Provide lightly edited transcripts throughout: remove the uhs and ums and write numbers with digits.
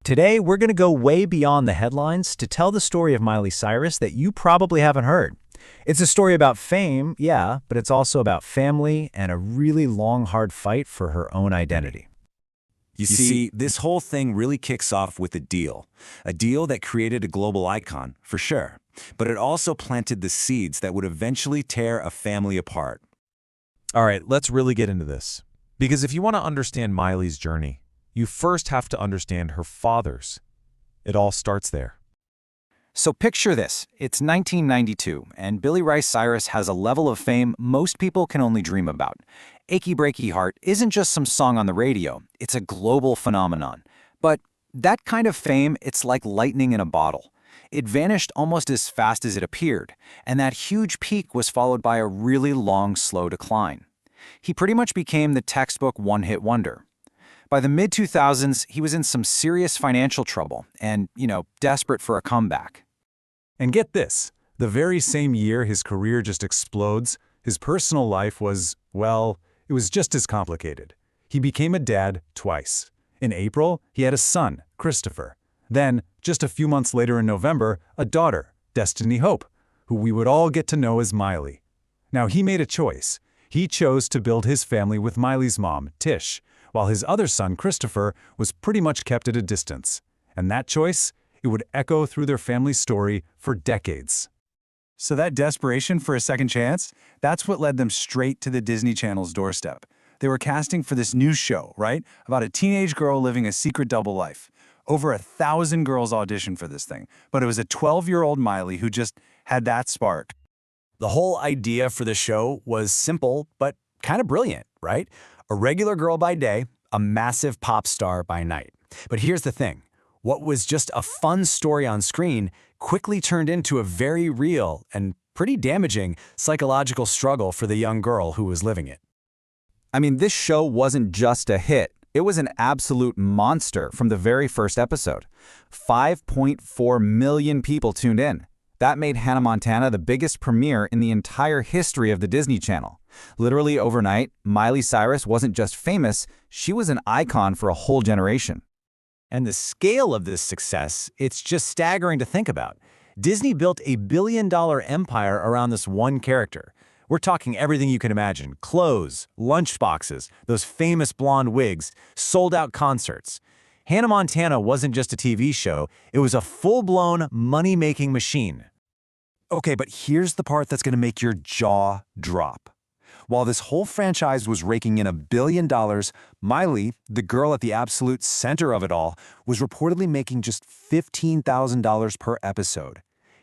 Today, we're going to go way beyond the headlines to tell the story of Miley Cyrus that you probably haven't heard. It's a story about fame, yeah, but it's also about family and a really long, hard fight for her own identity. You see, this whole thing really kicks off with a deal that created a global icon, for sure, but it also planted the seeds that would eventually tear a family apart. All right, let's really get into this. Because if you want to understand Miley's journey, you first have to understand her father's. It all starts there. So picture this. It's 1992, and Billy Cyrus has a level of fame most people can only dream about. Achy Breaky Heart isn't just some song on the radio. It's a global phenomenon. But that kind of fame, it's like lightning in a bottle. It vanished almost as fast as it appeared, and that huge peak was followed by a really long, slow decline. He pretty much became the textbook one-hit wonder. By the mid-2000s, he was in some serious financial trouble and, desperate for a comeback. And get this, the very same year his career just explodes, his personal life was, well, it was just as complicated. He became a dad twice. In April, he had a son, Christopher. Then, just a few months later in November, a daughter, Destiny Hope, who we would all get to know as Miley. Now, he made a choice. He chose to build his family with Miley's mom, Tish, while his other son, Christopher, was pretty much kept at a distance. And that choice, it would echo through their family's story for decades. So that desperation for a second chance, that's what led them straight to the Disney Channel's doorstep. They were casting for this new show, right? About a teenage girl living a secret double life. Over 1,000 girls auditioned for this thing, but it was a 12-year-old Miley who just had that spark. The whole idea for the show was simple, but kind of brilliant, right? A regular girl by day, a massive pop star by night. But here's the thing. What was just a fun story on screen quickly turned into a very real and pretty damaging psychological struggle for the young girl who was living it. I mean, this show wasn't just a hit. It was an absolute monster from the very first episode. 5.4 million people tuned in. That made Hannah Montana the biggest premiere in the entire history of the Disney Channel. Literally overnight, Miley Cyrus wasn't just famous, she was an icon for a whole generation. And the scale of this success, it's just staggering to think about. Disney built a billion-dollar empire around this one character. We're talking everything you can imagine: clothes, lunchboxes, those famous blonde wigs, sold-out concerts. Hannah Montana wasn't just a TV show, it was a full-blown money-making machine. Okay, but here's the part that's going to make your jaw drop. While this whole franchise was raking in $1 billion, Miley, the girl at the absolute center of it all, was reportedly making just $15,000 per episode.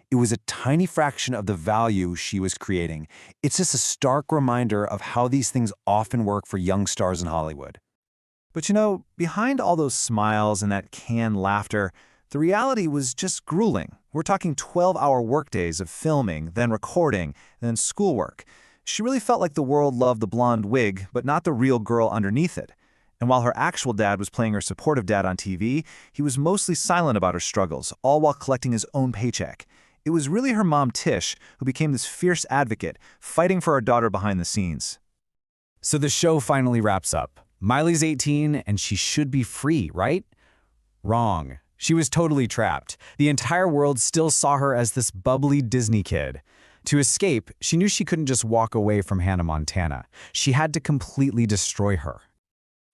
It was a tiny fraction of the value she was creating. It's just a stark reminder of how these things often work for young stars in Hollywood. But behind all those smiles and that canned laughter, the reality was just grueling. We're talking 12-hour workdays of filming, then recording, then schoolwork. She really felt like the world loved the blonde wig, but not the real girl underneath it. And while her actual dad was playing her supportive dad on TV, he was mostly silent about her struggles, all while collecting his own paycheck. It was really her mom, Tish, who became this fierce advocate, fighting for her daughter behind the scenes. So the show finally wraps up. Miley's 18 and she should be free, right? Wrong. She was totally trapped. The entire world still saw her as this bubbly Disney kid. To escape, she knew she couldn't just walk away from Hannah Montana. She had to completely destroy her.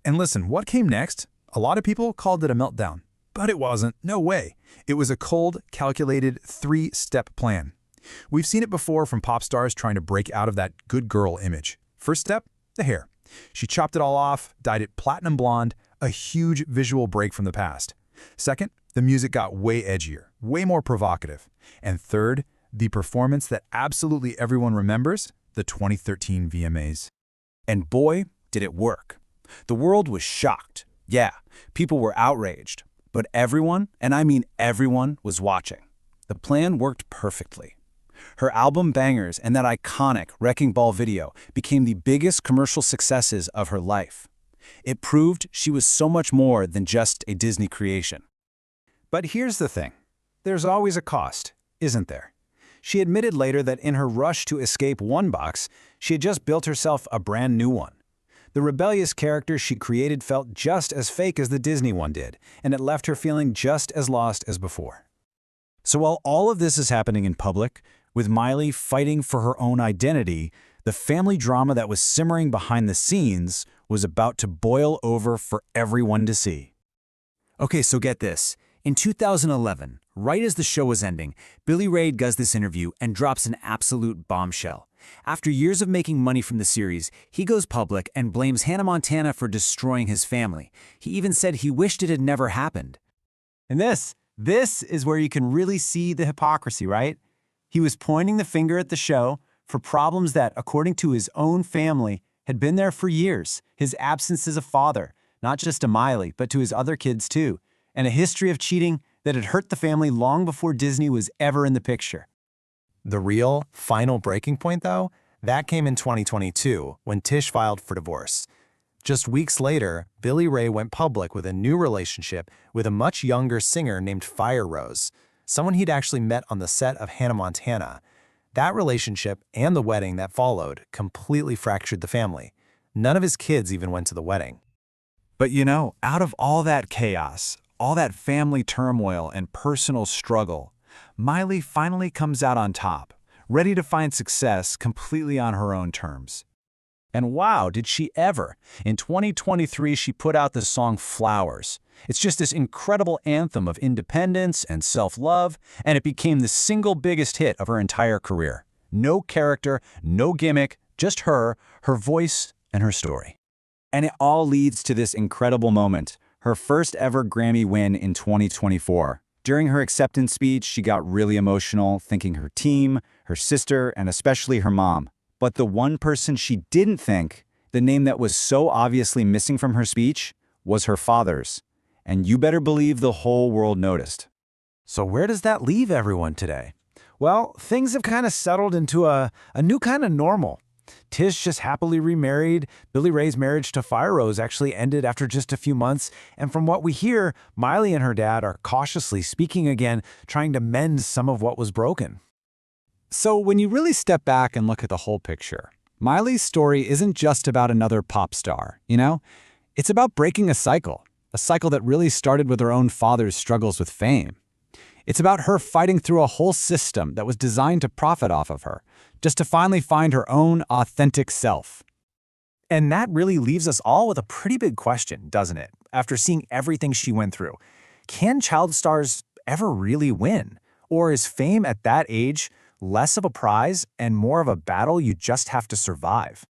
And listen, what came next? A lot of people called it a meltdown. But it wasn't. No way. It was a cold, calculated, three-step plan. We've seen it before from pop stars trying to break out of that good girl image. First step, the hair. She chopped it all off, dyed it platinum blonde, a huge visual break from the past. Second, the music got way edgier, way more provocative. And third, the performance that absolutely everyone remembers, the 2013 VMAs. And boy, did it work. The world was shocked. Yeah, people were outraged. But everyone, and I mean everyone, was watching. The plan worked perfectly. Her album bangers and that iconic Wrecking Ball video became the biggest commercial successes of her life. It proved she was so much more than just a Disney creation. But here's the thing. There's always a cost, isn't there? She admitted later that in her rush to escape one box, she had just built herself a brand new one. The rebellious character she created felt just as fake as the Disney one did, and it left her feeling just as lost as before. So while all of this is happening in public, with Miley fighting for her own identity, the family drama that was simmering behind the scenes was about to boil over for everyone to see. Okay, so get this. In 2011, right as the show was ending, Billy Ray does this interview and drops an absolute bombshell. After years of making money from the series, he goes public and blames Hannah Montana for destroying his family. He even said he wished it had never happened. And this is where you can really see the hypocrisy, right? He was pointing the finger at the show for problems that, according to his own family, had been there for years. His absence as a father, not just to Miley, but to his other kids too, and a history of cheating that had hurt the family long before Disney was ever in the picture. The real, final breaking point, though, that came in 2022 when Tish filed for divorce. Just weeks later, Billy Ray went public with a new relationship with a much younger singer named Fire Rose, someone he'd actually met on the set of Hannah Montana. That relationship and the wedding that followed completely fractured the family. None of his kids even went to the wedding. But you know, out of all that chaos, all that family turmoil and personal struggle, Miley finally comes out on top, ready to find success completely on her own terms. And wow, did she ever! In 2023, she put out the song Flowers. It's just this incredible anthem of independence and self-love, and it became the single biggest hit of her entire career. No character, no gimmick, just her voice, and her story. And it all leads to this incredible moment, her first ever Grammy win in 2024. During her acceptance speech, she got really emotional, thanking her team, her sister, and especially her mom. But the one person she didn't thank, the name that was so obviously missing from her speech, was her father's. And you better believe the whole world noticed. So where does that leave everyone today? Well, things have kind of settled into a new kind of normal. Tish just happily remarried. Billy Ray's marriage to Fire Rose actually ended after just a few months. And from what we hear, Miley and her dad are cautiously speaking again, trying to mend some of what was broken. So when you really step back and look at the whole picture, Miley's story isn't just about another pop star, you know? It's about breaking a cycle that really started with her own father's struggles with fame. It's about her fighting through a whole system that was designed to profit off of her, just to finally find her own authentic self. And that really leaves us all with a pretty big question, doesn't it? After seeing everything she went through, can child stars ever really win? Or is fame at that age less of a prize and more of a battle you just have to survive?